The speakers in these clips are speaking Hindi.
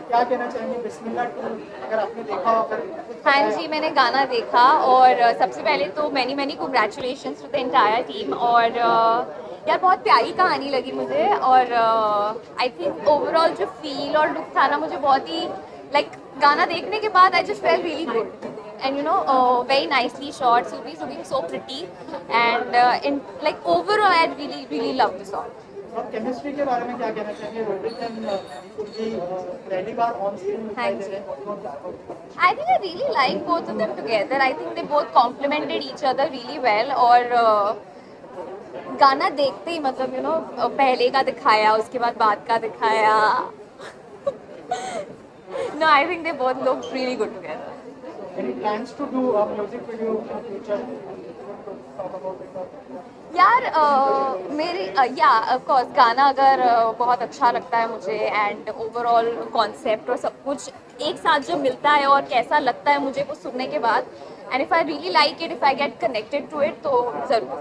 क्या कहना चाहेंगे बिस्मिल्लाह 2 अगर आपने देखा हो अगर? हाँ जी, मैंने गाना देखा और सबसे पहले तो many many congratulations to the entire team. और यार बहुत प्यारी कहानी लगी मुझे। और आई थिंक ओवरऑल जो फील और लुक था ना, मुझे बहुत ही लाइक गाना देखने के बाद I just fail really good and very nicely shot. Subi is looking so pretty and in like overall I really love the song. और केमिस्ट्री के बारे में क्या कहना चाहेंगे? रोहित एंड सुरभि पहली बार ऑन स्क्रीन दिखाई दे रहे हैं। I think I really like both of them together. I think they both complemented each other really well. और गाना देखते ही मतलब पहले का दिखाया, उसके बाद का दिखाया. No, I think they both look really good together. Any plans to do a music video in future? Talk about it. यार मेरी या ऑफ कोर्स गाना अगर बहुत अच्छा लगता है मुझे एंड ओवरऑल कॉन्सेप्ट और सब कुछ एक साथ जो मिलता है और कैसा लगता है मुझे वो सुनने के बाद, and if I really like it, if I get connected to it, तो ज़रूर.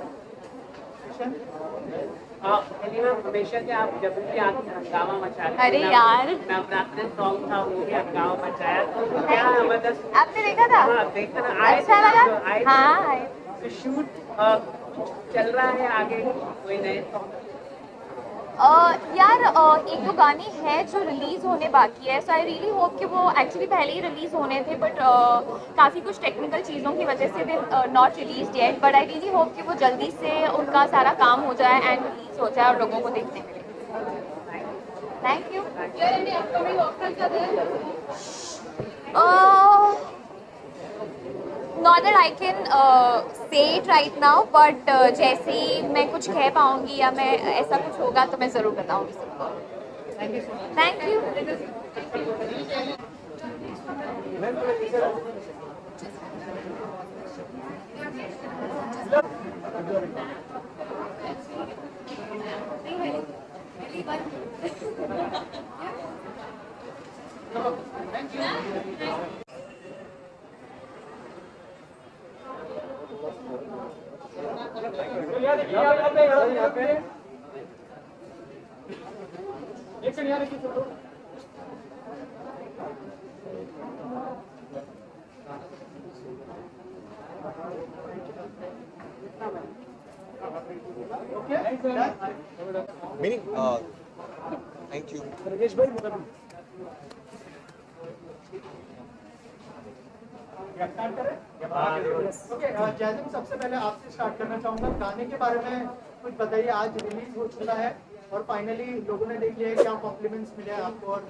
हमेशा से आप जब भी आके हंगामा मचा रहे अरे यार, नवरात्र सॉन्ग था वो भी हंगामा मचाया, तो क्या मतलब आपने देखा था? हाँ, देखा ना, आए अच्छा थे, लगा? आए थे। हाँ आए. तो शूट चल रहा है आगे कोई नए सॉन्ग? यार एक दो गाने हैं जो रिलीज़ होने बाकी है, सो आई रियली होप कि वो एक्चुअली पहले ही रिलीज़ होने थे, बट काफ़ी कुछ टेक्निकल चीज़ों की वजह से they not release yet. But I really hope कि वो जल्दी से उनका सारा काम हो जाए एंड रिलीज़ हो जाए और लोगों को देखने मिले. Thank you. Not that I can say it right now, but जैसे ही मैं कुछ कह पाऊँगी या मैं ऐसा कुछ होगा तो मैं ज़रूर बताऊँगी सबको. Thank you. Meaning, thank you. Rajesh भाई मतलब स्टार्ट करें? ओके, जैज़िम सबसे पहले आपसे स्टार्ट करना चाहूँगा. गाने के बारे में कुछ बताइए. आज रिलीज हो चुका है और फाइनली लोगों ने देख लिया है. क्या कॉम्प्लीमेंट्स मिले हैं आपको और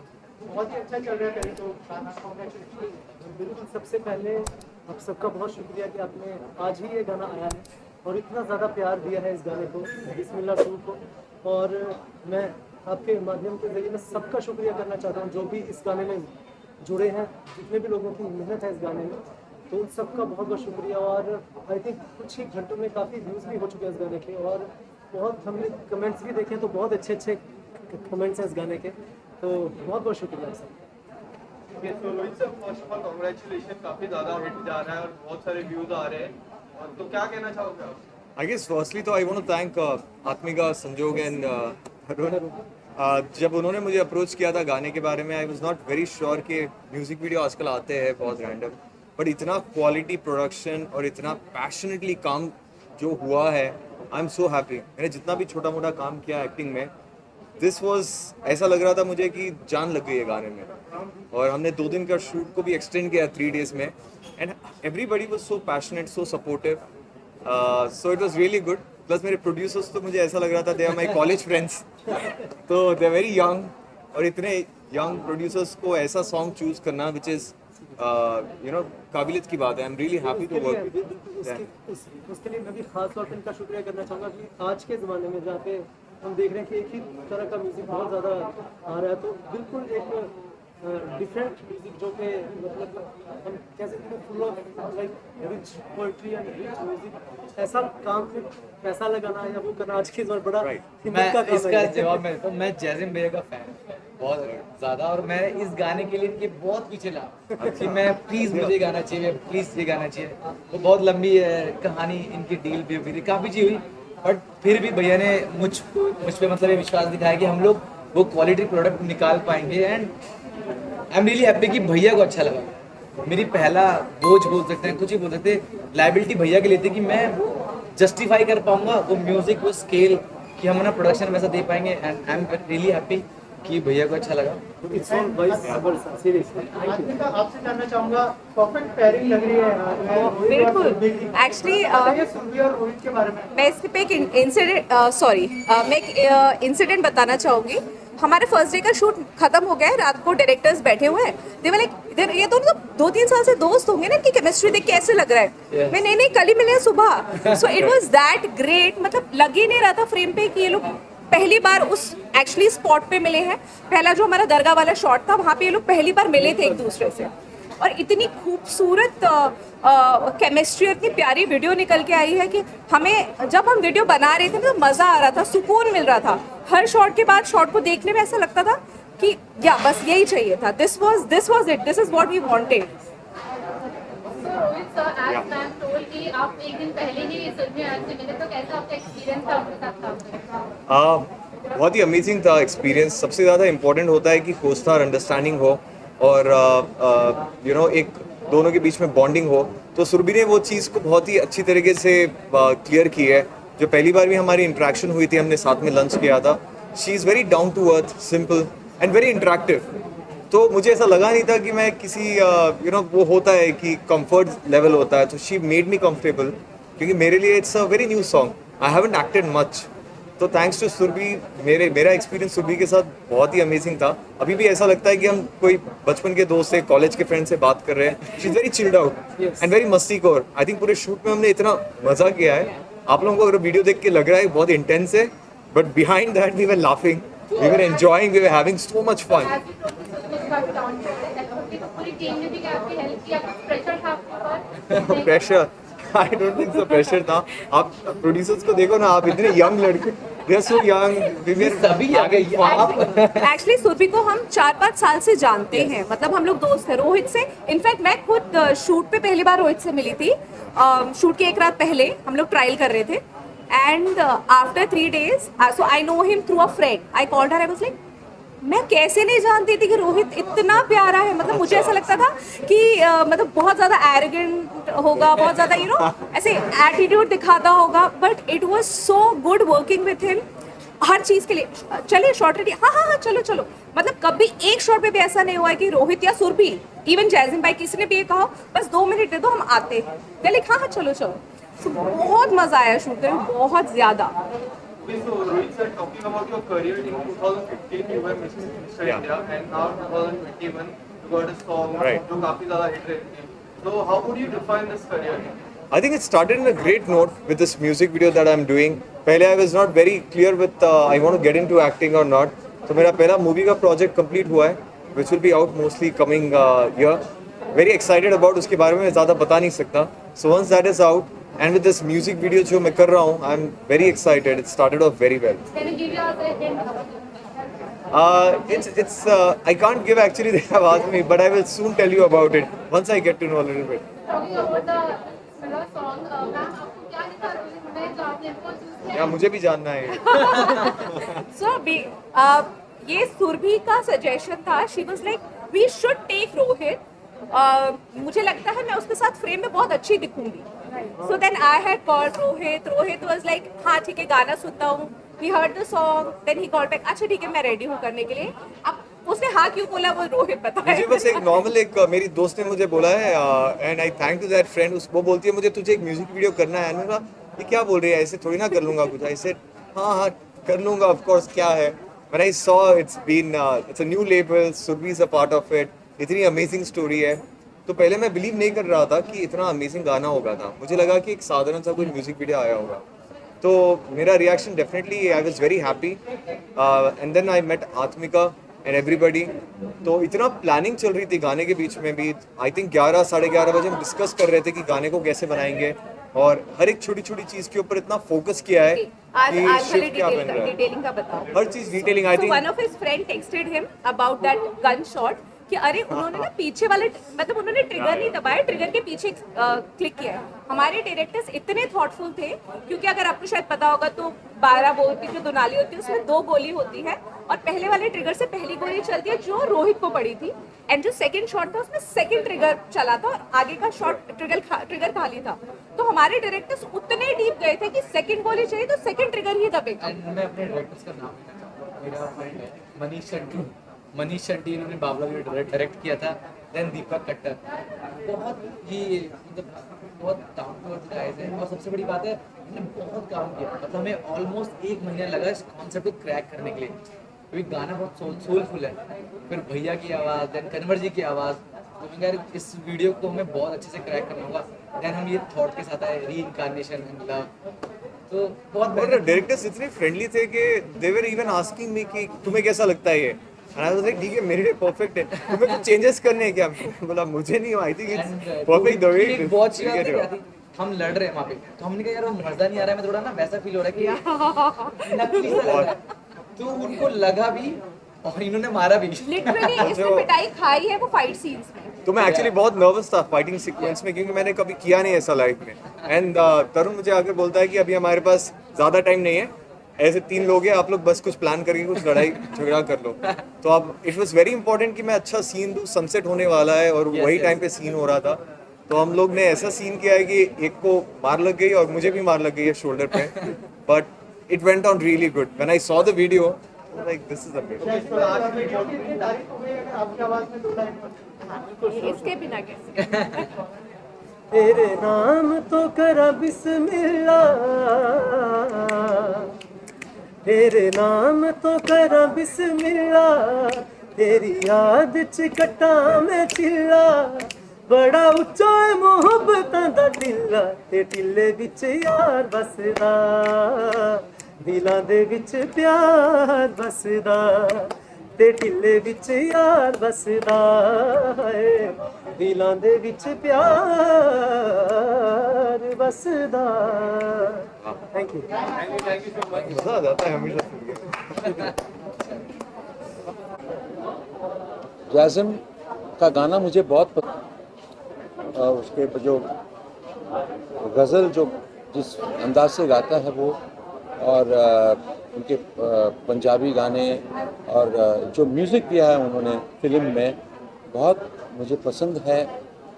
बहुत ही अच्छा चल रहा है कहीं तो गाना. कॉन्ग्रेचुलेशन. बिल्कुल, सबसे पहले आप सबका बहुत शुक्रिया कि आपने आज ही ये गाना आया है और इतना ज़्यादा प्यार दिया है इस गाने को, बिस्मिल्लाह 2 को. और मैं आपके माध्यम के जरिए मैं सबका शुक्रिया करना चाहता हूँ जो भी इस गाने में जुड़े हैं, जितने भी लोगों की मेहनत है इस गाने में, तो उन सबका बहुत बहुत शुक्रिया. और आई थिंक कुछ ही घंटों में काफ़ी व्यूज़ भी हो चुके हैं इस गाने के और बहुत हमने कमेंट्स भी देखे तो बहुत अच्छे अच्छे कमेंट्स हैं इस गाने के, तो बहुत बहुत शुक्रिया सर. तो Rohit sir, first of all congratulation. काफी ज्यादा हिट जा रहा है और बहुत सारे व्यूज आ रहे हैं, और तो क्या कहना चाहोगे आप? I guess firstly तो I want to thank आत्मिका, संजोग एंड अरुण. जब उन्होंने मुझे अप्रोच किया था गाने के बारे में, I was not very sure कि म्यूज़िक वीडियो आजकल आते हैं बहुत रैंडम, बट इतना क्वालिटी प्रोडक्शन और इतना पैशनेटली काम जो हुआ है, आई एम सो हैप्पी. मैंने जितना भी छोटा मोटा काम किया एक्टिंग में, दिस वॉज ऐसा लग रहा था मुझे कि जान लग गई है गाने में. और हमने 2 दिन का शूट को भी एक्सटेंड किया 3 डेज में, and everybody was so passionate, so supportive. So it was really good. Plus मेरे प्रोड्यूसर्स तो मुझे ऐसा लग रहा था they are my college friends, तो दे आर वेरी यंग. और इतने यंग प्रोड्यूसर्स को ऐसा सॉन्ग चूज करना विच इज़ काबिलियत की बात है. I am really happy to work. उसके लिए मैं भी खास तौर पर इनका शुक्रिया करना चाहूँगा कि आज के ज़माने में जहाँ पे हम देख रहे हैं कि एक ही तरह का म्यूज़िक बहुत ज़्यादा आ रहा है, तो बिल्कुल एक डिफरेंट म्यूज़िक जो कि मतलब हम कह सकते हैं full of like rich poetry and rich music, ऐसा काम में पैसा लगाना या वो करना आज के ज़माने बड़ा हिम्मत का काम है. इसका जवाब मैं मैं जैज़िम भैया का फैन बहुत ज़्यादा, और मैं इस गाने के लिए इनके बहुत पीछे लगा कि मैं प्लीज़ मुझे गाना चाहिए, प्लीज़ ये गाना चाहिए. वो बहुत लंबी कहानी इनकी डील भी हुई थी, काफ़ी चीज़ हुई, बट फिर भी भैया ने मुझ पे मतलब ये विश्वास दिखाया कि हम लोग वो क्वालिटी प्रोडक्ट निकाल पाएंगे। And I am really happy कि भैया को अच्छा लगा। मेरी पहला बोझ बोल सकते हैं, कुछ ही बोल सकते हैं, लाइबिलिटी भैया के लिए थी कि मैं जस्टिफाई कर पाऊंगा वो म्यूजिक, वो स्केल, कि हम अपना प्रोडक्शन वैसा दे पाएंगे। And I am really happy कि भैया को अच्छा लगा। It's all wise seriously thank you. Atmika, आपसे जानना चाहूंगा, परफेक्ट पेयरिंग लग रही है बिल्कुल। एक्चुअली सुरभि और रोहित के बारे में मैं इस पे एक इंसिडेंट मैं एक इंसिडेंट बताना चाहूँगी। हमारे फर्स्ट डे का शूट खत्म हो गया है, रात को डायरेक्टर्स बैठे हुए हैं, दे वर लाइक ये दोनों तो 2-3 साल से दोस्त होंगे ना, कि केमिस्ट्री देख के ऐसे लग रहा है। मैं नहीं कल ही मिले हैं सुबह। So it was that great, मतलब लग ही नहीं रहा था फ्रेम पे कि ये लोग पहली बार उस एक्चुअली स्पॉट पे मिले हैं। पहला जो हमारा दरगाह वाला शॉट था, वहाँ पे ये लोग पहली बार मिले थे एक दूसरे से, और इतनी खूबसूरत केमिस्ट्री, इतनी प्यारी वीडियो निकल के आई है कि हमें जब हम वीडियो बना रहे थे तो मज़ा आ रहा था, सुकून मिल रहा था। हर शॉट के बाद शॉट को देखने में ऐसा लगता था कि या बस यही चाहिए था, this was it, this is what we wanted. Rohit sir, as ma'am told कि आप एक दिन पहले ही सुरभि मैम से मिले, तो कैसा आपका एक्सपीरियंस था उनके साथ काम करने का? बहुत ही अमेजिंग था एक्सपीरियंस। सबसे ज़्यादा इम्पोर्टेंट होता है कि कोस्टा और अंडरस्टैंडिंग हो और एक दोनों के बीच में बॉन्डिंग हो। तो सुरभि ने वो चीज़ को बहुत ही अच्छी तरीके से क्लियर की है। जो पहली बार भी हमारी इंटरेक्शन हुई थी, हमने साथ में लंच किया था, she is very down to earth, simple and very interactive. तो मुझे ऐसा लगा नहीं था कि मैं किसी वो होता है कि कंफर्ट लेवल होता है, तो शी मेड मी कंफर्टेबल, क्योंकि मेरे लिए it's a very new song, I haven't acted much. तो थैंक्स टू सुरभि, मेरा एक्सपीरियंस सुरभि के साथ बहुत ही अमेजिंग था। अभी भी ऐसा लगता है कि हम कोई बचपन के दोस्त से, कॉलेज के फ्रेंड से बात कर रहे हैं। She is very chilled out and very मस्तीखोर। आई थिंक पूरे शूट में हमने इतना मज़ा किया है। आप लोगों को अगर वीडियो देख के लग रहा है बहुत इंटेंस है, but behind that we were laughing, we were enjoying, we were having so much fun. पूरी टीम ने भी आपकी हेल्प किया, प्रेशर था आपके ऊपर? Pressure, I don't think so pressure था। आप प्रोड्यूसर्स को देखो ना, आप इतने यंग लड़के, दे आर सो यंग, सभी आ गए आप। एक्चुअली सुरभि को हम 4-5 साल से जानते हैं, मतलब हम लोग दोस्त हैं रोहित से। इनफैक्ट मैं खुद शूट पे पहली बार रोहित से मिली थी। शूट के एक रात पहले हम लोग ट्रायल कर रहे थे, and after 3 days so I know him through a friend. I called her, I was like, मैं कैसे नहीं जानती थी कि रोहित इतना प्यारा है। मतलब मुझे ऐसा लगता था कि मतलब बहुत ज़्यादा एरोगेंट होगा, बहुत ज़्यादा ऐसे एटीट्यूड दिखाता होगा, but it was so good working with him. हर चीज़ के लिए चलिए शॉर्ट रेडी, हाँ चलो। मतलब कभी एक शॉट पे भी ऐसा नहीं हुआ है कि रोहित या सुरभि, इवन जैजिम भाई, किसी ने भी ये कहा बस 2 मिनट दे दो हम आते हैं, लाइक हाँ चलो। तो बहुत मज़ा आया शूट करने, बहुत ज़्यादा। So Rohit sir, talking about your career in 2015, you were Mr. India, and now 2021, you got a song जो काफी ज़्यादा hit रही थी. So how would you define this career? I think it started in a great note with this music video that I'm doing. पहले I was not very clear with I want to get into acting or not. तो मेरा पहला मूवी का प्रोजेक्ट कंप्लीट हुआ है, which will be out mostly coming year. Very excited about, उसके बारे में ज़्यादा बता नहीं सकता. So once that is out, and with this music video जो मैं कर रहा हूँ, I'm very excited. It started off very well. Can you give your hint? It's I can't give actually. They have asked me, but I will soon tell you about it once I get to know a little bit. Talking about the song, ma'am आपको क्या दिखा रोहित में जो आपने इनको चूज किया? या मुझे भी जानना है। सो ये सुरभि का सजेशन था। She was like we should take Rohit. मुझे लगता है मैं उसके साथ फ्रेम में बहुत अच्छी दिखूंगी। So then I had called Rohit was like हाँ ठीक है, गाना सुनता हूँ। We heard the song, then he called back, अच्छा ठीक है मैं रेडी हूँ करने के लिए। अब उसने हाँ क्यों बोला वो रोहित बताया। मुझे बस एक नॉर्मल मेरी दोस्त ने मुझे बोला है, and I thank to that friend. वो बोलती है मुझे तुझे एक म्यूजिक वीडियो करना है। मैंने कहा ये क्या बोल रही है, ऐसे थोड़ी ना कर लूंगा कुछ। ऐसे हाँ कर लूंगा, ऑफ कोर्स, क्या है। When I saw it's a new label, Surbhi is a part of it, इतनी अमेजिंग स्टोरी है, तो पहले मैं बिलीव नहीं कर रहा था कि इतना अमेजिंग गाना होगा था। मुझे लगा कि एक साधारण सा कोई म्यूजिक वीडियो आया होगा। तो मेरा reaction definitely, I was very happy, and then I met Atmika and everybody. तो इतना प्लानिंग चल रही थी गाने के बीच में भी। आई थिंक 11 साढ़े 11 बजे हम डिस्कस कर रहे थे कि गाने को कैसे बनाएंगे, और हर एक छोटी छोटी चीज के ऊपर इतना फोकस किया है कि शिफ्ट क्या बन रहा है। डिटेलिंग का बताओ। हर चीज detailing. I think one of his friend texted him about that gun shot कि अरे उन्होंने ना पीछे वाले, मतलब उन्होंने ट्रिगर नहीं दबाया, ट्रिगर के पीछे क्लिक किया है। हमारे डायरेक्टर्स इतने थॉटफुल थे, क्योंकि अगर आपको शायद पता होगा तो 12 बोर की जो दुनाली होती है उसमें 2 गोली होती है, और पहले वाले ट्रिगर से पहली गोली चलती है जो रोहित को पड़ी थी, एंड जो सेकंड शॉट था उसमें सेकंड ट्रिगर चला था और आगे का शॉट ट्रिगर खाली था। तो हमारे डायरेक्टर्स उतने डीप गए थे कि सेकंड गोली चाहिए तो सेकंड ट्रिगर ही दबेगा। एंड मैं अपने डायरेक्टर्स का नाम लेना चाहूँगा, मेरा फ्रेंड है मनीष शंटी, इन्होंने बाबला भी डायरेक्ट किया था। देन दीपक कट्टर, बहुत ही मतलब बहुत डाउन टू अर्थ गाइस हैं। और सबसे बड़ी बात है इन्होंने बहुत काम किया, मतलब हमें ऑलमोस्ट 1 महीना लगा इस कॉन्सेप्ट को क्रैक करने के लिए, क्योंकि गाना बहुत सोलफुल है। फिर भैया की आवाज़, देन कन्वर जी की आवाज़, तो मैं यार इस वीडियो को हमें बहुत अच्छे से क्रैक करना होगा। देन हम ये थॉट के साथ आए, री इनकारनेशन एंड लव, तो बहुत और डायरेक्टर्स इतने फ्रेंडली थे कि दे वर इवन आस्किंग मी कि तुम्हें कैसा लगता है ये, एंड आई वाज लाइक ठीक है मेरे लिए परफेक्ट है, तुम्हें कुछ चेंजेस करने हैं क्या? बोला मुझे नहीं, I think it's perfect the way एक बहुत अच्छी बात क्या थी, हम लड़ रहे हैं वहाँ पे, तो हमने कहा यार वो मजा नहीं आ रहा है, मैं थोड़ा ना वैसा फील हो रहा है कि नकली सा लग रहा है। तो उनको लगा भी और इन्होंने मारा भी। लिटरली इसमें पिटाई खाई है वो फाइट सीन्स में। तो मैं एक्चुअली बहुत नर्वस था फाइटिंग सीक्वेंस में, क्योंकि मैंने कभी किया नहीं ऐसा लाइफ में। एंड तरुण मुझे आकर बोलता है कि अभी हमारे पास ज़्यादा टाइम नहीं है, ऐसे 3 लोग हैं, आप लोग बस कुछ प्लान करके कुछ लड़ाई झगड़ा कर लो। तो अब इट वाज वेरी इंपॉर्टेंट कि मैं अच्छा सीन दूँ, सनसेट होने वाला है और वही टाइम पे सीन हो रहा था। तो हम लोग ने ऐसा सीन किया है कि एक को मार लग गई और मुझे भी मार लग गई है शोल्डर पे, but it went on really good. When I saw the video like this is amazing. Video की इतनी तारीफ हो गई, अगर आपकी आवाज में 2 लाइन इसके बिना कैसे? तेरे नाम तो करा बिस्मिल्लाह, तेरे नाम तो करा बिस्मिल्लाह, तेरी याद च कटा मैं चिल्ला, बड़ा उच्चा है मोहब्बतां दा टिल्ला, ते टिल्ले विच यार बसदा, दिलां दे विच प्यार बसदा, ते टिल्ले विच यार बसदा है, दिलां दे विच प्यार बसदा। Thank you. मजा आ जाता है हमेशा सुन के। जाज़िम का गाना मुझे बहुत उसके जो गज़ल जो जिस अंदाज से गाता है वो, और उनके पंजाबी गाने और जो म्यूज़िक दिया है उन्होंने फिल्म में बहुत मुझे पसंद है।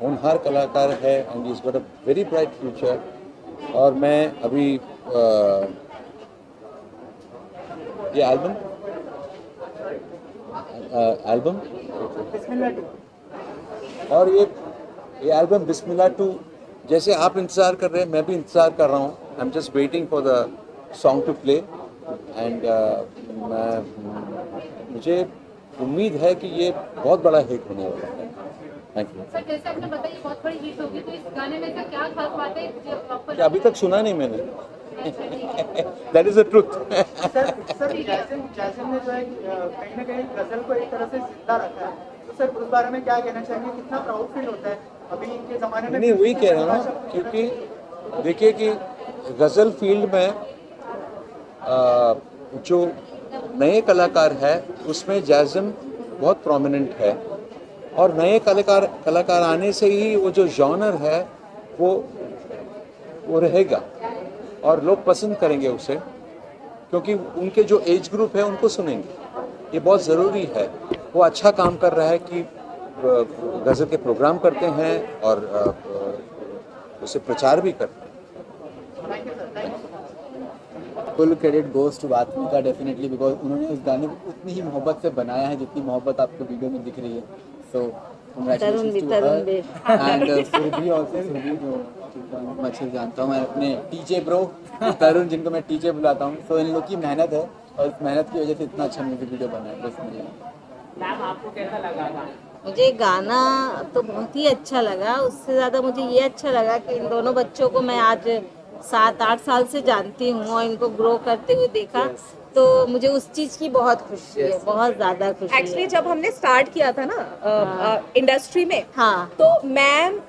होनहार कलाकार है and he is got a very bright future. और मैं अभी ये एल्बम और ये एल्बम बिस्मिल्लाह 2 जैसे आप इंतज़ार कर रहे हैं मैं भी इंतज़ार कर रहा हूँ। I am just waiting for the song to play and मुझे उम्मीद है कि ये बहुत बड़ा हिट होने वाला है। Thank you. सर जैसे आपने बताया ये बहुत बड़ी हिट होगी, तो इस गाने में से क्या खास बात है जो आपको क्या अभी तक सुना नहीं मैंने? That is the truth. Sir Jazim ने जो है कहीं ना कहीं गजल को एक तरह से जिंदा रखा है, तो सर उस बारे में क्या कहना चाहेंगे? कितना प्राउड फील होता है अभी के ज़माने में? नहीं वही कह रहा हूँ, क्योंकि देखिए कि गज़ल फील्ड में जो नए कलाकार है उसमें जाज़िम बहुत प्रोमिनेंट है, और नए कलाकार आने से ही वो जो जॉनर है वो रहेगा और लोग पसंद करेंगे उसे, क्योंकि उनके जो एज ग्रुप है उनको सुनेंगे। ये बहुत ज़रूरी है। वो अच्छा काम कर रहा है कि गज़ल के प्रोग्राम करते हैं और उसे प्रचार भी करते हैं। Full credit goes to Atmika definitely, because उन्होंने उस गाने को उतनी ही मोहब्बत से बनाया है जितनी मोहब्बत आपको वीडियो में दिख रही है। So congratulations to her and Surbhi also. Surbhi जो मैं अच्छे जानता हूँ, मैं अपने टीचे ब्रो तरुण जिनको मैं टीचे बुलाता हूँ, तो इन लोग की मेहनत है और इस मेहनत की वजह से इतना अच्छा म्यूजिक वीडियो बना है। बस मैम आपको कैसा लगा गाना? मुझे गाना तो बहुत ही अच्छा लगा। उससे ज़्यादा मुझे ये अच्छा लगा कि इन दोनों बच्चों को मैं आज 7-8 साल से जानती हूँ और इनको ग्रो करते हुए देखा, तो मुझे उस चीज़ की बहुत खुशी है, बहुत ज़्यादा खुशी है। एक्चुअली जब हमने स्टार्ट किया था ना इंडस्ट्री में, हाँ, तो मैम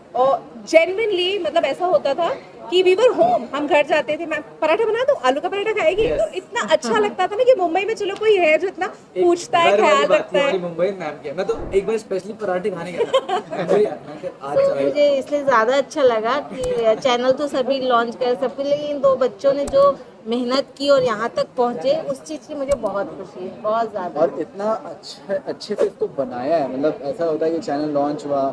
जेन्युइनली मतलब ऐसा होता था कि वी वर होम, हम घर जाते थे, मैं पराठा बना दूं, आलू का पराठा खाएगी, तो इतना अच्छा लगता था ना कि मुंबई में चलो कोई है जो इतना पूछता है, ख्याल रखता है। मुंबई मैम किया, मैं तो एक बार स्पेशली पराठे खाने गया था। तो मुझे इसलिए ज़्यादा अच्छा लगा कि चैनल तो सभी लॉन्च कर सब कुछ, लेकिन इन 2 बच्चों ने जो मेहनत की और यहाँ तक पहुँचे, उस चीज़ की मुझे बहुत खुशी है, बहुत ज़्यादा। और इतना अच्छे से इसको बनाया है, मतलब ऐसा होता है कि चैनल लॉन्च हुआ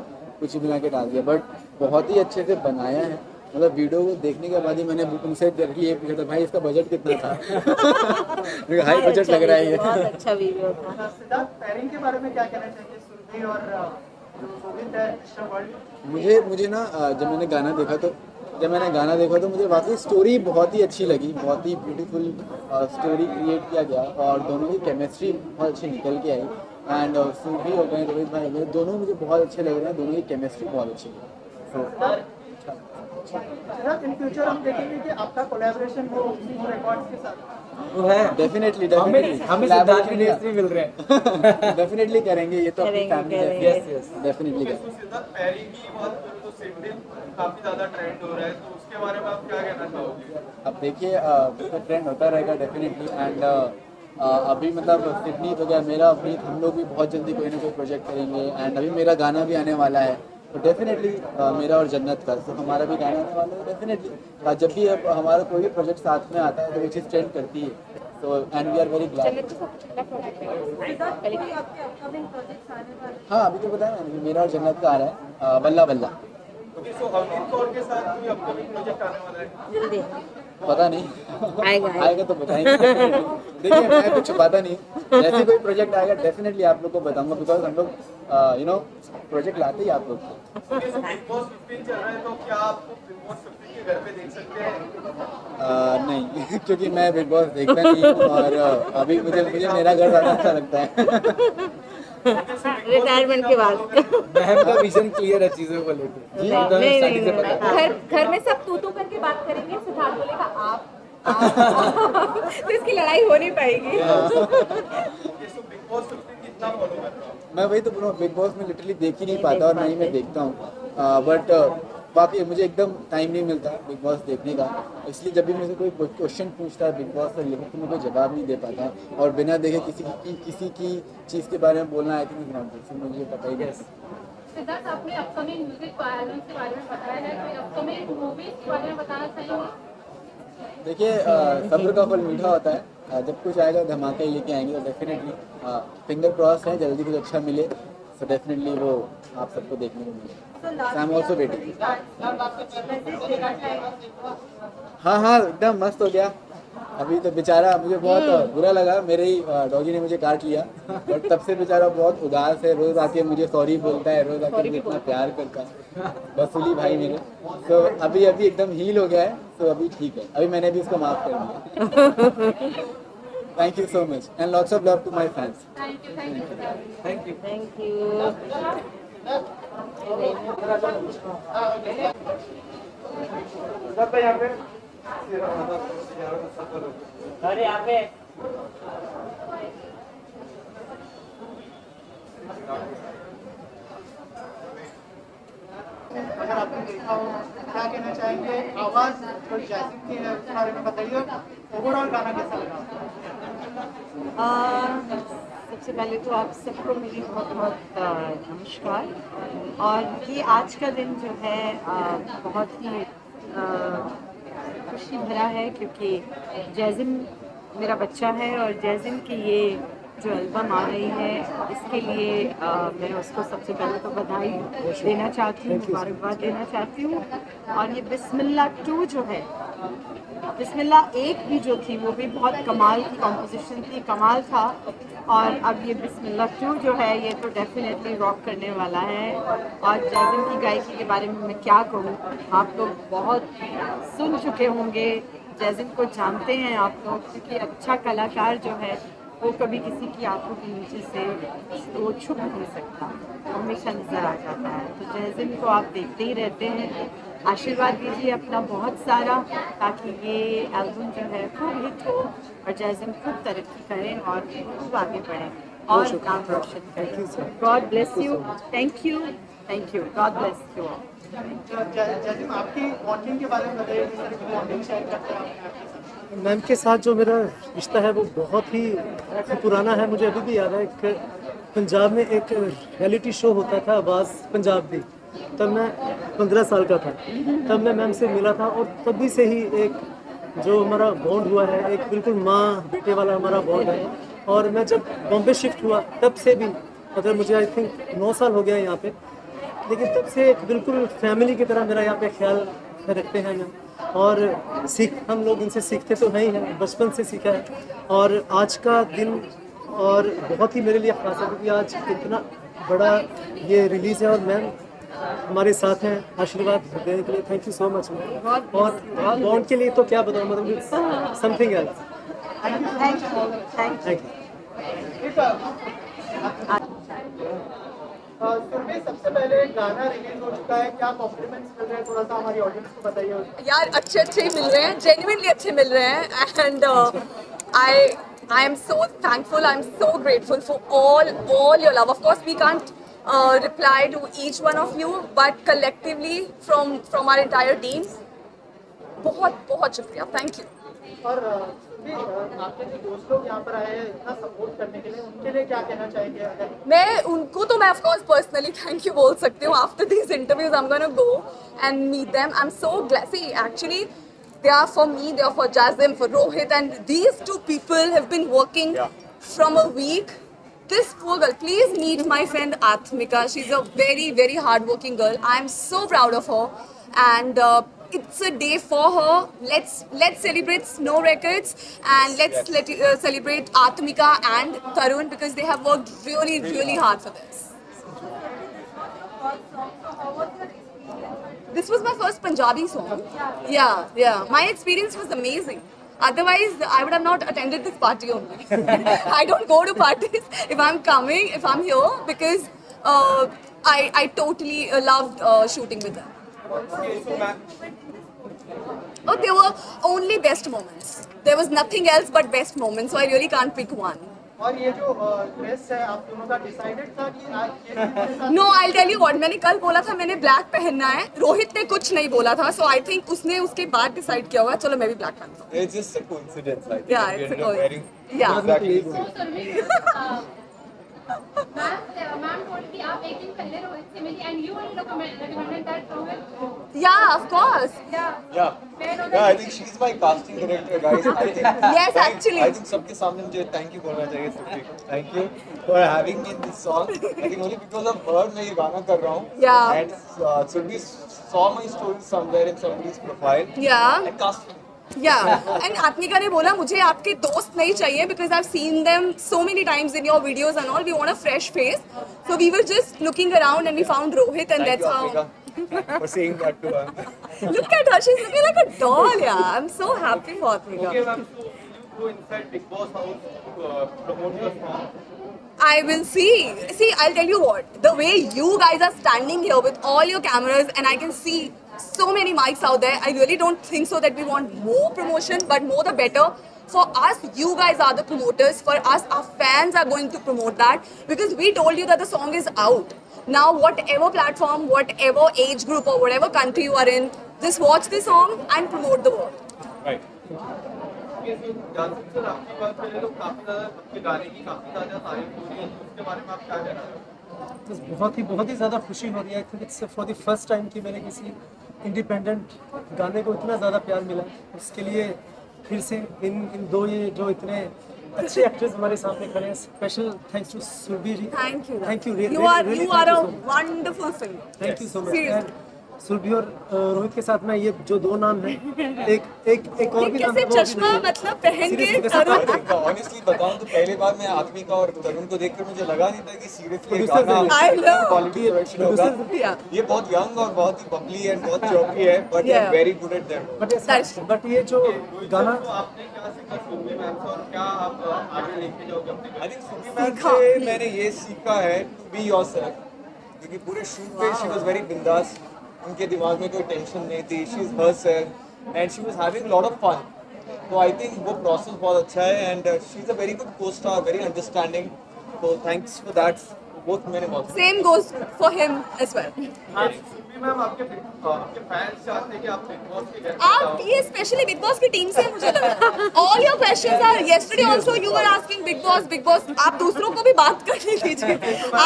कुछ भी बना के डाल दिया, बट बहुत ही अच्छे से बनाया है। मतलब वीडियो को देखने के बाद ही मैंने उनसे डायरेक्टली ये पूछा था, भाई इसका बजट कितना था? हाई बजट लग रहा है ये। बहुत अच्छा वीडियो था। सिद्धार्थ, पेयरिंग के बारे में क्या कहना चाहिए? सुरभि और गोविंद है मिस्टर वर्ल्ड। मुझे ना जब मैंने गाना देखा तो मुझे वाकई स्टोरी बहुत ही अच्छी लगी, बहुत ही ब्यूटीफुल स्टोरी क्रिएट किया गया और दोनों की केमिस्ट्री बहुत अच्छी निकल के आई। एंड सुरभि हो गए, रोहित भाई हो गए, दोनों मुझे बहुत अच्छे लग रहे हैं, दोनों की केमिस्ट्री बहुत अच्छी है। सिद्धार्थ, इन फ्यूचर हम देखेंगे कि आपका कोलैबोरेशन हो रिकॉर्ड्स के साथ। वो है डेफिनेटली हमें सिद्धार्थ के मिल रहे हैं। डेफिनेटली करेंगे, ये तो अपनी फैमिली है। यस डेफिनेटली तो सिद्धार्थ, पैरी की बात करूँ तो सिडनी काफी ज्यादा ट्रेंड हो रहा है, तो उसके बारे में आप क्या कहना चाहोगे? अब देखिए तो ट्रेंड होता रहेगा डेफिनेटली। एंड अभी मतलब सिडनी तो क्या, मेरा अभी हम लोग भी बहुत जल्दी कोई ना कोई प्रोजेक्ट करेंगे। एंड अभी मेरा गाना भी आने वाला है, तो डेफिनेटली मेरा और जन्नत का, तो हमारा भी गाना आने वाला है डेफिनेटली। जब भी अब हमारा कोई भी प्रोजेक्ट साथ में आता है तो वो चीज़ ट्रेंड करती है। So and we are very glad. हाँ, अभी तो बताया ना, मेरा और जन्नत का आ रहा है बल्ला बल्ला। ओके, सो अमित कौर के साथ कोई अपकमिंग प्रोजेक्ट आने वाला है? जल्दी पता नहीं, आएगा तो बताएंगे। देखिए मैं कुछ छुपाता नहीं, जैसे कोई प्रोजेक्ट आएगा डेफिनेटली आप लोग को बताऊंगा, बिकॉज हम लोग प्रोजेक्ट लाते ही आप लोग को। बिग बॉस 15 चल रहा है, तो क्या आपको बिग बॉस 15 के घर पे देख सकते हैं? नहीं क्योंकि मैं बिग बॉस देखता नहीं हूँ और अभी मुझे मेरा घर ज़्यादा अच्छा लगता है। रिटायरमेंट के बाद। बहन का विजन क्लियर है चीजों को लेकर। घर में सब तू करके बात करेंगे, सिद्धार्थ बोलेगा आप तो इसकी लड़ाई हो नहीं पाएगी। ओके, सो बिग बॉस 15 कितना फॉलो कर रहा हूँ? मैं वही तो बोल रहा हूँ, बिग बॉस में लिटरली देख ही नहीं पाता और ना ही मैं देखता हूँ। बट बाकी मुझे एकदम टाइम नहीं मिलता बिग बॉस देखने का, इसलिए जब भी मुझे कोई क्वेश्चन पूछता है बिग बॉस से रिलेटेड तो मैं कोई जवाब नहीं दे पाता, और बिना देखे किसी की चीज़ के बारे में बोलना आई थिंक नॉट गुड, मुझे पता ही नहीं। सिद्धार्थ, आपने अपकमिंग म्यूजिक एल्बम के बारे में बताया है, कोई अपकमिंग मूवीज के बारे में बताना चाहेंगे? देखिए सब्र का फल मीठा होता है, जब कुछ आएगा धमाका ही लेके आएंगे, तो डेफिनेटली फिंगर क्रॉस है जल्दी कुछ अच्छा मिले, सो डेफिनेटली वो आप सबको देखने को मिले। I am also waiting. हाँ एकदम मस्त हो गया। अभी तो बेचारा मुझे बहुत बुरा लगा, मेरे ही डॉगी ने मुझे काट लिया, बट तब से बेचारा बहुत उदास है, रोज आके मुझे सॉरी बोलता है, रोज आके मुझे इतना प्यार करता है, वसूली भाई मेरे। तो अभी एकदम हील हो गया है, तो अभी ठीक है, अभी मैंने भी उसको माफ कर दिया। Thank you so much and lots of love to my fans. Thank you. अरे यहाँ पे अगर आपने देखा हो, क्या कहना चाहेंगे? आवाज जो जैस्मिन की है उसके बारे में बताइए, ओवरऑल गाना कैसा लगा? सबसे पहले तो आप सबको मेरी बहुत बहुत नमस्कार। और ये आज का दिन जो है बहुत ही खुशी भरा है, क्योंकि जैज़िम मेरा बच्चा है और जैज़िम की ये जो एल्बम आ रही है इसके लिए मैं उसको सबसे पहले तो बधाई देना चाहती हूँ, मुबारकबाद देना चाहती हूँ। और ये बिस्मिल्लाह 2 जो है, बिस्मिल्लाह 1 भी जो थी वो भी बहुत कमाल की कॉम्पोजिशन थी, कमाल था। और अब ये बिस्मिल्लाह 2 जो है ये तो डेफिनेटली रॉक करने वाला है। और जैज़िम की गायकी के बारे में मैं क्या कहूँ, आप लोग बहुत सुन चुके होंगे, जैज़िम को जानते हैं आप लोग, क्योंकि अच्छा कलाकार जो है वो कभी किसी की आंखों के नीचे से वो छुप नहीं सकता, हमेशा नजर आ जाता है। तो जैज़िम को आप देखते ही रहते हैं, आशीर्वाद दीजिए अपना बहुत सारा, ताकि ये एल्बम जो है खूब हिट हो और जैज़िम खूब तरक्की करें और खूब आगे बढ़ें और नाम रोशन करें। God bless you, thank you, God bless you. Jasmine, आपकी बॉन्डिंग के बारे में बताइए, किस तरह की बॉन्डिंग शेयर करते हैं आप? मैम के साथ जो मेरा रिश्ता है वो बहुत ही पुराना है। मुझे अभी भी याद है, एक पंजाब में एक रियलिटी शो होता था आवाज़ पंजाब दी, तब मैं 15 साल का था, तब मैं मैम से मिला था और तभी से ही एक जो हमारा बॉन्ड हुआ है एक बिल्कुल माँ बेटे वाला हमारा बॉन्ड है। और मैं जब बॉम्बे शिफ्ट हुआ तब से भी मतलब मुझे आई थिंक 9 साल हो गया यहाँ पे, लेकिन तब से एक बिल्कुल फैमिली की तरह मेरा यहाँ पे ख्याल रखते हैं मैं। और हम लोग इनसे सीखते तो हैं ही हैं, बचपन से सीखा है। और आज का दिन और बहुत ही मेरे लिए खास है क्योंकि आज इतना बड़ा ये रिलीज़ है और मैम हमारे साथ हैं आशीर्वाद देने के लिए। Thank you so much. और बॉन्ड के लिए तो क्या बताऊँ, मतलब something else. Thank you. Surbhi, सबसे पहले गाना रिलीज हो चुका है, क्या कॉम्प्लीमेंट्स मिल रहे हैं, थोड़ा सा हमारी ऑडियंस को बताइए। यार अच्छे ही मिल रहे हैं, जेन्युइनली अच्छे मिल रहे हैं। And I am so thankful, I am so grateful for all your love. Of course we can't reply to each one of you, but collectively from our entire team, बहुत शुक्रिया, thank you. और सुरभि, आपके जो दोस्त लोग यहाँ पर आए हैं इतना सपोर्ट करने के लिए, उनके लिए क्या कहना चाहेंगे? अगर मैं उनको तो मैं of course personally thank you बोल सकती हूँ. After these interviews I'm gonna go and meet them. I'm so glad. See, actually they are for me, they are for Jazim, for Rohit, and these two people have been working from a week. This poor girl, please meet my friend Atmika. She's a very hard-working girl. I'm so proud of her, and it's a day for her. Let's celebrate Snow Records, and let's celebrate Atmika and Tarun because they have worked really hard for this. This was my first Punjabi song. Yeah. My experience was amazing. Otherwise, I would have not attended this party only. I don't go to parties if I'm here because I totally loved shooting with them. Oh, there were only best moments. There was nothing else but best moments, so I really can't pick one. और ये जो ड्रेस है आप दोनों का डिसाइडेड था कि आज ये के साथ? No, I'll tell you what. मैंने कल बोला था मैंने ब्लैक पहनना है. रोहित ने कुछ नहीं बोला था, so I think उसने उसके बाद डिसाइड किया होगा. चलो मैं भी ब्लैक पहनता हूँ. It's just a coincidence, like Yeah, it's a coincidence. Yeah. Exactly. So Surbhi, ma'am told कि आप एक दिन पहले रोहित से मिली and you only recommended that Rohit. Yeah, of course. Yeah, I think she's my casting director, guys. I think, Yes, actually. I think सबके सामने मुझे thank you बोलना चाहिए सुरभि को. Thank you for having me in this song. I think only because of her मैं ये गाना कर रहा हूँ. Yeah. And Surbhi saw my story somewhere in somebody's profile. Yeah. And cast me. Yeah, and Atmika ने बोला मुझे आपके दोस्त नहीं चाहिए because I've seen them so many times in your videos and all. We want a fresh face. So we were just looking around and we found Rohit and Thank that's you, how. Atmika, for saying that to her. Look at her, she's looking like a doll, yeah. I'm so happy for Atmika. Okay, ma'am. So you go inside Big Boss house to promote your song. I will see. See, I'll tell you what. The way you guys are standing here with all your cameras and I can see so many mics out there, I really don't think so that we want more promotion, but more the better. For us, you guys are the promoters. For us, our fans are going to promote that because we told you that the song is out. Now, whatever platform, whatever age group or whatever country you are in, just watch the song and promote the world. Right. Jasim sir, आपकी बात करें तो काफी ज्यादा आपके गाने की काफी ज्यादा तारीफ हो रही है, तो उसके बारे में आप क्या कहना चाहेंगे? बस बहुत ही ज़्यादा खुशी हो रही है। It's for the first time कि मैंने किसी इंडिपेंडेंट गाने को इतना ज़्यादा प्यार मिला। उसके लिए फिर से इन दो ये जो इतने अच्छे एक्टर्स हमारे सामने खड़े हैं, special thanks to Surbhi ji. Thank you. Thank you. You are a wonderful singer. Thank you so much. Seriously. Surbhi और रोहित के साथ में ये जो दो नाम हैं, एक और भी नाम कैसे है, वो भी चश्मा नहीं है। मतलब पहन के Seriously, तरुण ऑनेस्टली बताऊं तो पहले बार मैं आत्मिका और तरुण को देखकर मुझे लगा नहीं था कि सीरियसली Producer गाना I know. क्वालिटी प्रोडक्शन होगा। Yeah. ये बहुत यंग और बहुत ही बबली एंड बहुत चौकी है, but Yeah. Very good at that. But ये जो गाना तो आपने क्या सीखा सुरभि मैम से और क्या आप आगे लेके जाओगे अपने आई थिंक सुरभि मैम से मैंने ये सीखा है टू बी योरसेल्फ, क्योंकि पूरे शूट पे शी वाज वेरी बिंदास, उनके दिमाग में कोई टेंशन नहीं थी, she is herself and she was having lot of fun. तो आई थिंक वो प्रोसेस बहुत अच्छा है and she is a very good co-star, very understanding, तो थैंक्स फॉर दैट। बोथ मैंने बहुत Same goes for him as well. Surbhi ma'am, आपके फैंस चाहते हैं कि आप बिग बॉस के गेस्ट आप ये स्पेशली बिग बॉस की टीम से हैं, मुझे लगा all your questions are yesterday also you were asking Bigg Boss. आप दूसरों को भी बात करने दीजिए,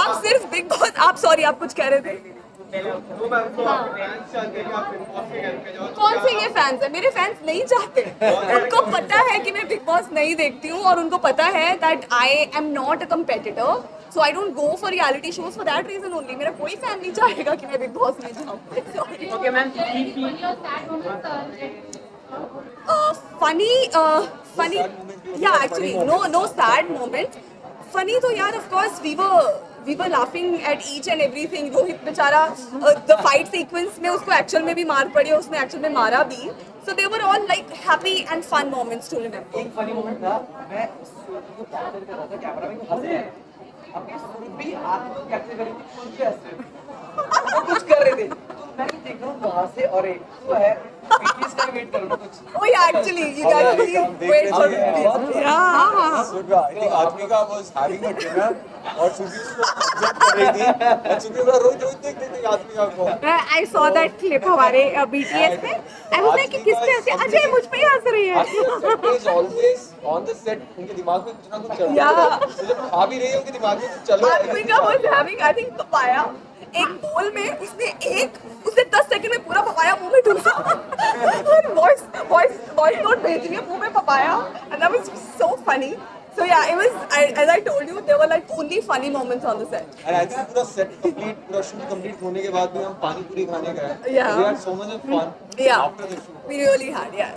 आप सिर्फ बिग बॉस। आप सॉरी, आप कुछ कह रहे थे। तो मैम तो फैंस चाहते हैं कि आप बिग बॉस के घर पे जाओ। कौन से ये फैंस है? मेरे फैंस नहीं चाहते। उनको पता है कि मैं बिग बॉस नहीं देखती हूँ और उनको पता है that I am not a competitor, so I don't go for reality shows for that reason only. मेरा कोई फैन नहीं चाहेगा कि मैं बिग बॉस में जाऊँ। Okay ma'am, funny, yeah, actually no sad moments. Funny तो यार, of course we were laughing at each and everything. Rohit बेचारा the fight sequence में उसको एक्चुअल में भी मार पड़ी और उसने एक्चुअल में मारा भी, so they were all like happy and fun moments to remember. एक फनी मोमेंट था, मैं सूरज को कैप्चर कर रहा था, कैमरा में हंस रहे हैं, अपनी सूरज भी आंख को कैप्चर कर रही थी, खुद भी हंस रहे थे, वो कुछ कर रहे थे, मैं भी देख रहा हूँ वहाँ से, और एक तो है बीटीएस का वेट कर रहा हूँ कुछ। Oh yeah, actually you guys please wait for BTS. Yeah. सुबह I think आत्मिका was having a dinner और सुबह उसको ऑब्जर्व कर रही थी और सुबह का रोज देख रही थी आत्मिका को। I saw that clip हमारे BTS में. I was like कि किस पे हंसे? अजय मुझ पे ही हंस रही है. आत्मिका is always on the set, उनके दिमाग में कुछ ना कुछ चल रहा है। तो जब आ भी रही है उनके दिमाग में कुछ चल रहा है। आत्मिका was having I think papaya. एक बोल में उसने 10 सेकंड में पूरा पपाया मुंह में ढूंढा और वॉइस नोट भेज रही है मुंह में papaya, and that was so funny. So yeah, it was as I told you, there were like only funny moments on the set. And I think पूरा set complete, पूरा shoot complete होने के बाद भी हम पानी पूरी खाने गए। Yeah. We had so much of fun. Yeah. After the shoot. We really had, yes.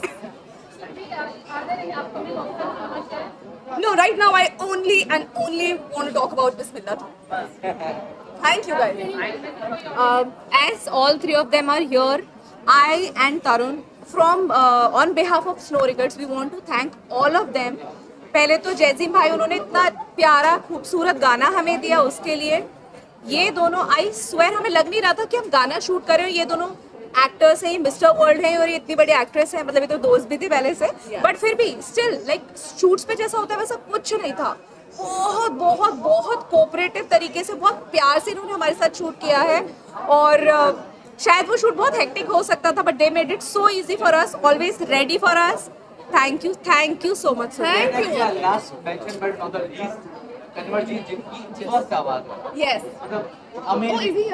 No, right now I only want to talk about Bismillah. Thank you guys. As all three of them are here, I and Tarun from on behalf of Snow Records, we want to thank all of them. पहले तो जैजिम भाई, उन्होंने इतना प्यारा खूबसूरत गाना हमें दिया, उसके लिए ये दोनों आई स्वेयर हमें लग नहीं रहा था कि हम गाना शूट कर रहे हो। ये दोनों एक्टर्स हैं, मिस्टर वर्ल्ड हैं और ये इतनी बड़ी एक्ट्रेस है, मतलब ये तो दोस्त भी थे पहले से, बट फिर भी स्टिल लाइक शूट्स पे जैसा होता है वैसा कुछ नहीं था। बहुत बहुत बहुत कोऑपरेटिव तरीके से, बहुत प्यार से इन्होंने हमारे साथ शूट किया है और शायद वो शूट बहुत हेक्टिक हो सकता था, but they made it so easy for us, always ready for us. Thank you so much. Thank you. Last mention but not the least, Kanwar ji जिनकी फर्स्ट आवाज, यस, मतलब अमेजिंग,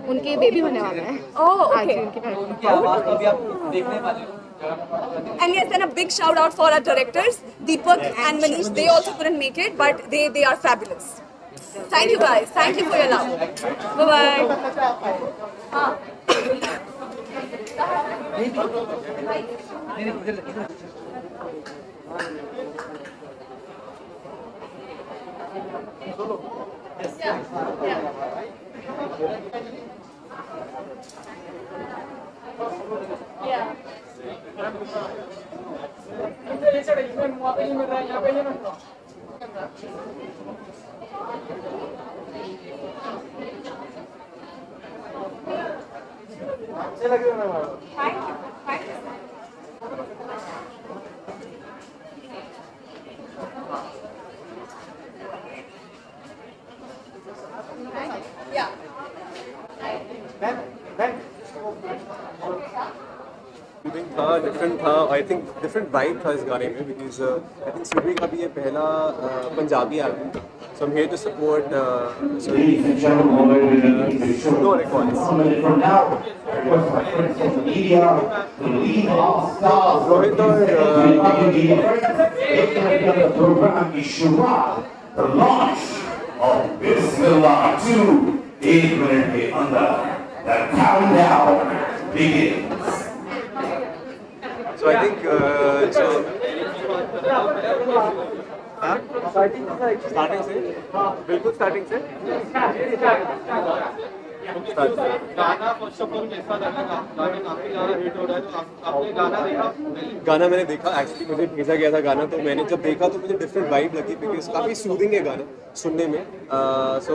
उनके बेबी होने वाला है। ओह ओके, उनकी आवाज तो अभी आप देखने वाले हो। And yes, then a big shout out for our directors, Deepak and Manish. They also couldn't make it, but they are fabulous. Thank you guys. Thank you for your love. Bye bye. था, डिफरेंट था। आई थिंक डिफरेंट वाइब था इस गाने में, बिकॉज आई थिंक सुरभि का भी ये पहला Punjabi album, so I'm here to support Snow Records. Rohit और the launch of Bismillah 2, 1 minute के अंदर the countdown begins. So I think starting से बिल्कुल स्टार्टिंग से गाना फर्स्ट ऑफ ऑल कैसा लगा? गाना काफी ज्यादा हिट हो रहा है, तो आपने गाना देखा? गाना मैंने देखा, एक्चुअली मुझे भेजा गया था गाना, तो मैंने जब देखा तो मुझे डिफरेंट वाइब लगी, बिकॉज काफ़ी सूदिंग है गाना सुनने में। सो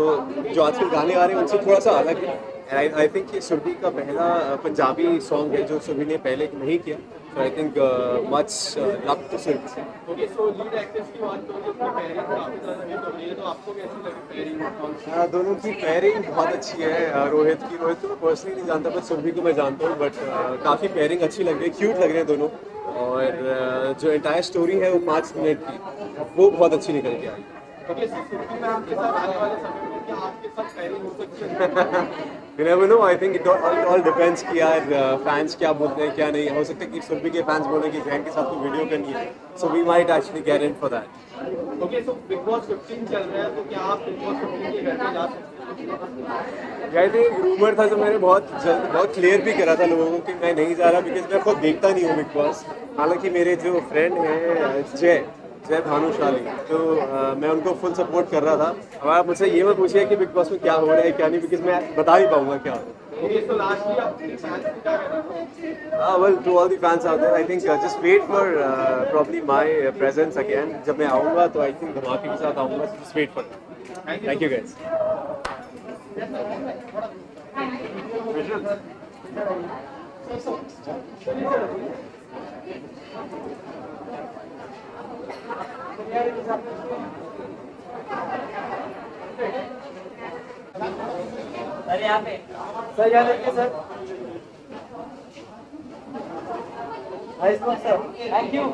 जो आजकल गाने आ रहे हैं उनसे थोड़ा सा अलग है, एंड आई थिंक ये सुरभि का पहला पंजाबी सॉन्ग है जो सुरभि ने पहले नहीं किया, so I think much love to Surabhi. Okay, so lead actress की बात करें तो पेयरिंग काफी ज्यादा हिट हो रही है, तो आपको कैसी लगी पेयरिंग? दोनों की पेयरिंग बहुत अच्छी है। रोहित को मैं पर्सनली नहीं जानता, बट सुरभि को मैं जानता हूँ, बट काफ़ी पेयरिंग अच्छी लग रही है, क्यूट लग रहे हैं दोनों, और जो एंटायर स्टोरी है वो 5 मिनट की, वो बहुत अच्छी निकल के आई। ओके, सुरभि मैम के साथ आने वाले समय में क्या आपके साथ pairing हो सकती है? You never know. I think it all depends कि यार fans क्या बोलते हैं क्या नहीं. हो सकता है कि सुरभि के fans बोले कि जैन के साथ तो वीडियो करनी है. So we might actually get in for that. Okay, so Big Boss 15 चल रहा है तो क्या आप Big Boss 15 के घर पे जा सकते हैं? I think रूमर था जो मैंने बहुत क्लियर भी करा था लोगों को कि मैं नहीं जा रहा बिकॉज मैं खुद देखता नहीं हूँ बिग बॉस. हालांकि मेरे जो फ्रेंड हैं जय भानुशाली तो मैं उनको फुल सपोर्ट कर रहा था. अब आप मुझसे ये मत पूछिए कि बिग बॉस में क्या हो रहा है क्या नहीं बिकॉज मैं बता ही पाऊंगा क्या हो रहा है. Okay, so lastly आप अपने fans को क्या कहना चाहेंगे? Well, to all the fans out there, I think just wait for probably my presence again. जब मैं आऊँगा तो I think धमाके के साथ आऊँगा. So just wait for it. Thank you guys. Sir यहाँ पे सर यहाँ देखिए sir. Nice one sir. Thank you.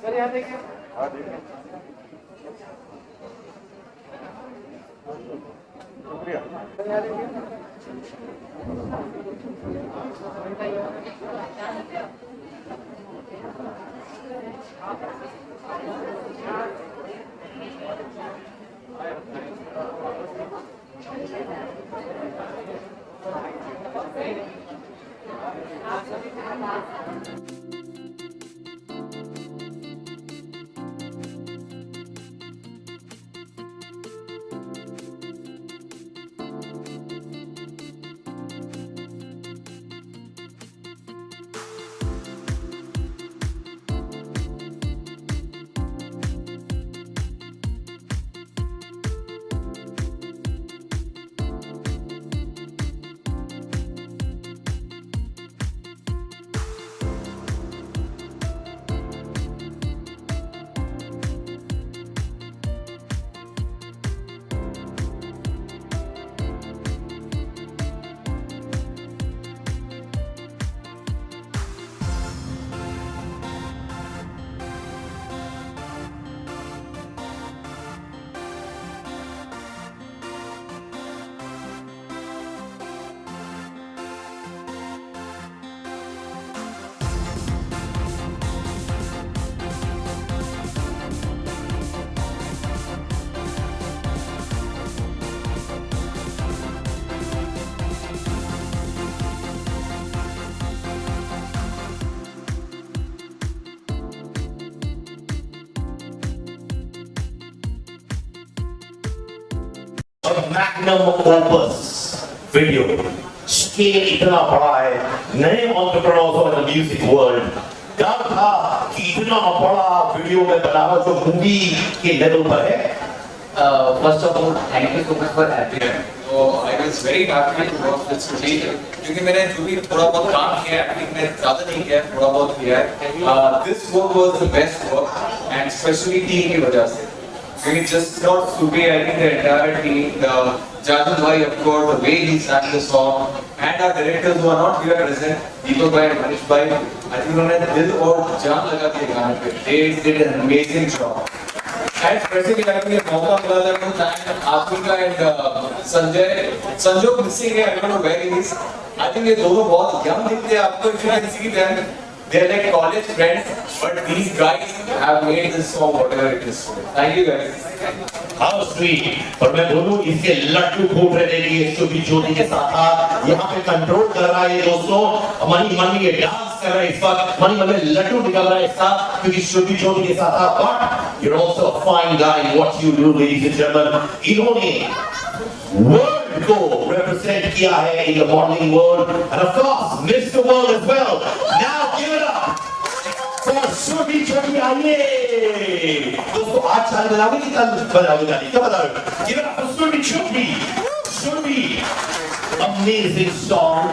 Sir यहाँ देखिए. सर यहाँ देखिए. मैग्नम ओपस वीडियो स्केल इतना बड़ा है. नए entrepreneurs of the music world डर था कि इतना बड़ा वीडियो में बनाना जो मूवी के लेवल पर है. First of all, thank you so much for having me. So I was very happy to watch this movie क्योंकि मैंने जो भी थोड़ा बहुत काम किया है, एक्टिंग में ज़्यादा नहीं किया है, थोड़ा बहुत किया है. This work was the best work and especially team की वजह से. क्योंकि just not Subi, I think the entire team, Jadul Bhai of course, the way he sang the song, and our directors who are not here present, Deepak Bhai and Manish Bhai, I think उन्होंने दिल और जान लगा दिए गाने पे. They did an amazing job. And especially like मुझे मौका मिला था to thank Aatmika and Sanjog missing है, I don't know where he is. I think ये दोनों बहुत young दिखते हैं आपको. If you can see them, they are like college friends, but these guys have made this song whatever it is. Thank you guys. How sweet. और मैं बोलूं इसके लड्डू फूट रहे थे ये शुभी ज्योति के साथ था. यहाँ पे कंट्रोल कर रहा है ये दोस्तों. मनी मनी ये डांस कर रहा है इस वक्त. मनी मनी लड्डू निकल रहा है इसका क्योंकि शुभी ज्योति के साथ था. But you're also a fine guy in what you do, ladies and gentlemen. इन्होंने world को represent किया है in the modeling world and of course Mr. World as well. Now give it up for Shubhi ज्योति. आइए दोस्तों आज चाल बनाओगे कि कल बनाओगे गाली क्या बता रहे हो? Give it up for Shubhi Jyoti. Shubhi amazing song.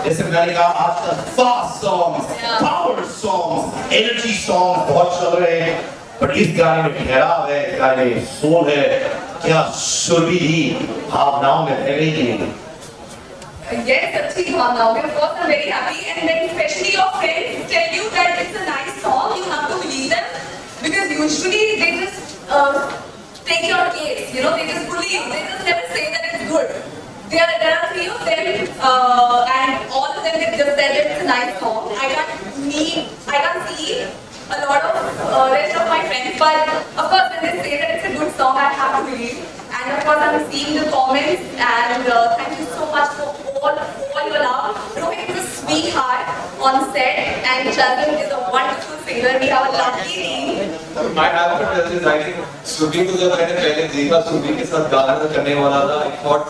जैसे मैंने कहा आज तक fast songs, power songs, energy songs बहुत चल रहे हैं. पर इस गाने में ठहराव है, इस गाने में सोल है. क्या शुभी भावनाओं में बह गई थी. Yes, Achhi Bhavna. Of course, I'm very happy. And then especially your friends tell you that it's a nice song, you have to believe them. Because usually they just take your case, you know, they just bully you. They just never say that it's good. There are three of them, and all of them they just said that it's a nice song. I can't see a lot of rest of my friends, but of course when they say that it's a good song, I have to believe. And of course I'm seeing the comments, and thank you so much for all your love. Rohit is a sweetheart on set, and Jasmine is a wonderful singer. We have a lovely team. I have to tell this, I think Subi को जब मैंने पहले देखा सुबी के साथ गाना करने वाला था, I thought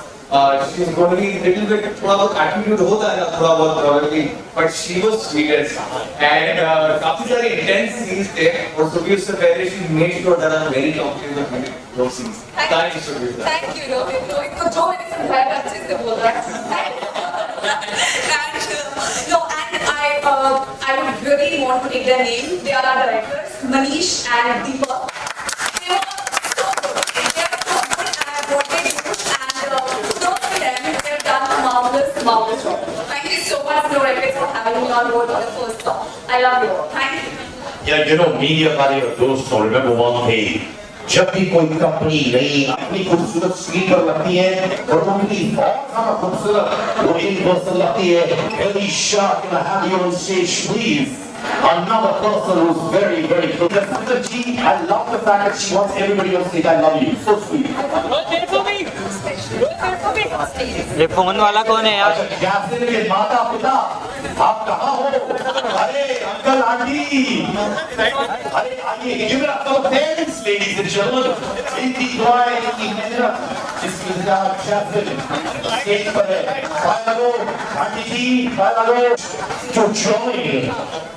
she's going to be little bit थोड़ा बहुत attitude होता है ना थोड़ा बहुत probably, but she was sweetest and काफी सारे intense scenes थे और सुबी उससे पहले she made sure that I'm very comfortable with those scenes. Thank you Subi. Thank you Rohit. Rohit को जो मैंने समझाया अच्छे से बोल रहा है. I would really want to take their name. They are our directors, Manish and Deepak. They were so good. They are so good at what they do, and kudos to them. They have done a marvelous job. Thank you so much, Snow Records, for having me on board for the first song. I love you. Thank you. Yeah, you know, media वाले और दोस्तों, remember one thing. जब भी कोई कंपनी नई अपनी खूबसूरत स्क्रीन पर लगती है और उनकी बहुत ज़्यादा खूबसूरत वो इन पर्सन लगती है Elisha, can I have you on stage please? Another person who's very good. I love the fact that she wants everybody on stage. I love you. So sweet. ये फोन वाला कौन है यार? जैस्मिन के माता पिता आप कहाँ हो? अरे अंकल आंटी अरे आइए give it up for parents ladies and gentlemen. इनकी दुआएं इनकी मेहनत इसकी वजह जैस्मिन स्टेज पर है. पाए लगो आंटी जी पाए लगो. To join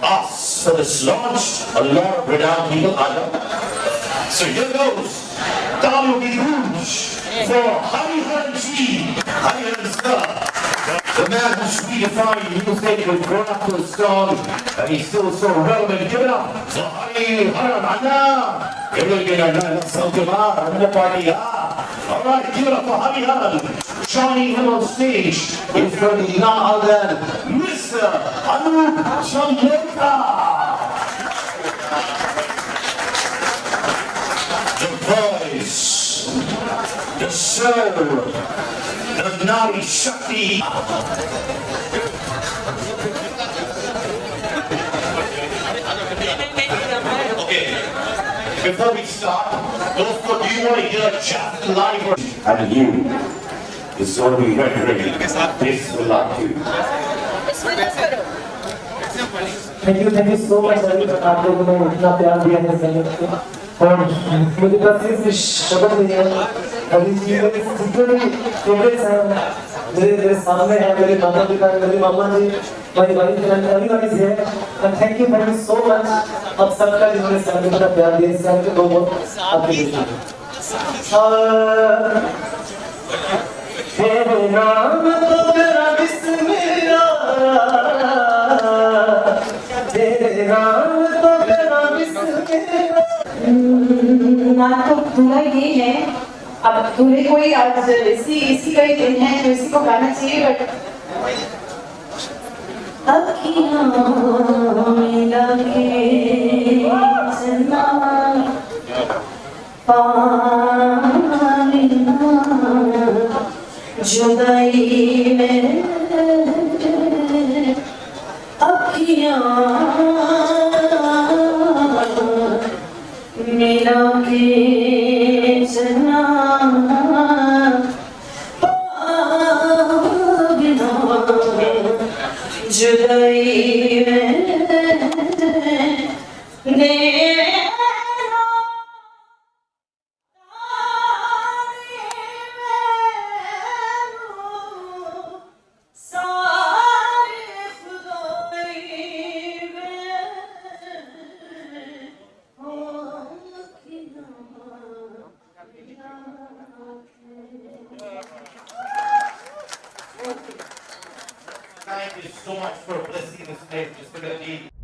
us for this launch, a lot of renowned people are there. So here goes Talu Ki Rouge for Hariharan Ji, Hariharan Sir. The man who's redefined music with grown up to a song, and he's still so relevant. Give it up for Hariharan Anna. Everybody get a something Anna party. All right, give it up for Hariharan. Joining him on stage is going to be none other than Mr. Anup Chandra. The voice, the soul, the Nari Shakti. Okay, before we start, do you want to hear just live? And you, it's going to be very this will like you. Thank you so much आप लोगों ने इतना प्यार दिया है संगीत को और मुझे बस इस शब्द में अभी मेरे जितने भी फेवरेट्स हैं मेरे सामने हैं मेरे माता पिता मेरे मामा जी मेरी भाई everybody है and thank you so much आप सबका जिन्होंने संगीत का प्यार दिया इससे आपके बहुत आपके तेरे नाम तो तेरा बिस्मिल्लाह तेरे नाम तो तेरा बिस्मिल्लाह. ना तो दूल्हा ये है अब दूल्हे कोई आज इसी का ही दिन है तो इसी को गाना चाहिए बट अखियाँ मिला के चलना जुदाई में अखियाँ मिला के चलना जुदाई में Thank you so much for blessing this stage.